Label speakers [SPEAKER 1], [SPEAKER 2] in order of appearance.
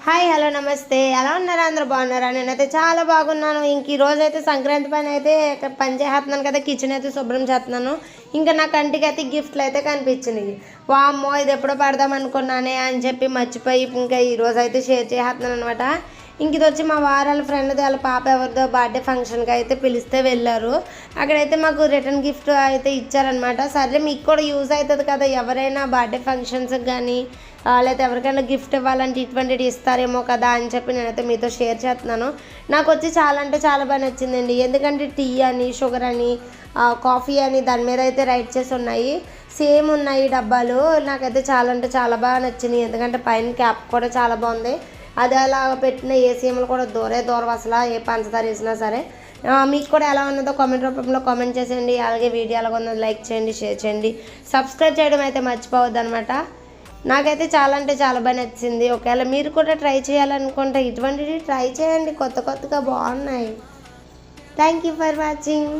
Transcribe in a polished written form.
[SPEAKER 1] Hi hello నమస్తే. ఎలా ఉన్నారు? అందరూ బాగున్నారా? నేనైతే చాలా బాగున్నాను. ఇంక ఈరోజైతే సంక్రాంతి పని అయితే పని చేస్తున్నాను కదా, కిచెన్ అయితే శుభ్రం చేస్తున్నాను. ఇంకా నా కంటికి అయితే గిఫ్ట్లు అయితే కనిపించినాయి. వామ్మో, ఇది ఎప్పుడో పడదాం అనుకున్నానే అని చెప్పి మర్చిపోయి ఇంకా ఈరోజు అయితే షేర్ చేస్తున్నాను అనమాట. ఇంక ఇది వచ్చి మా వారాల ఫ్రెండ్ది, వాళ్ళ పాప ఎవరిదో బర్త్డే ఫంక్షన్కి అయితే పిలిస్తే వెళ్ళారు. అక్కడైతే మాకు రిటర్న్ గిఫ్ట్ అయితే ఇచ్చారనమాట. సరే మీకు కూడా యూజ్ అవుతుంది కదా, ఎవరైనా బర్త్డే ఫంక్షన్స్కి కానీ లేకపోతే ఎవరికైనా గిఫ్ట్ ఇవ్వాలంటే ఇటువంటివి ఇస్తారేమో కదా అని చెప్పి నేనైతే మీతో షేర్ చేస్తున్నాను. నాకు వచ్చి చాలా అంటే చాలా బాగా నచ్చిందండి. ఎందుకంటే టీ అని, షుగర్ అని, కాఫీ అని దాని మీద అయితే రైట్ చేసి ఉన్నాయి. సేమ్ ఉన్నాయి డబ్బాలు. నాకైతే చాలా అంటే చాలా బాగా నచ్చినాయి. ఎందుకంటే పైన క్యాప్ కూడా చాలా బాగుంది. అది అలా పెట్టిన ఏసీఎంలు కూడా దూరం అసలు ఏ పంచదార వేసినా సరే. మీకు కూడా ఎలా ఉన్నదో కామెంట్ రూపంలో కామెంట్ చేసేయండి. అలాగే వీడియో ఎలా ఉన్నదో లైక్ చేయండి, షేర్ చేయండి, సబ్స్క్రైబ్ చేయడం అయితే మర్చిపోవద్దు అనమాట. నాకైతే చాలా అంటే చాలా బాగా నచ్చింది. ఒకవేళ మీరు కూడా ట్రై చేయాలనుకుంటే ఇటువంటివి ట్రై చేయండి, కొత్తగా బాగున్నాయి. Thank you for watching.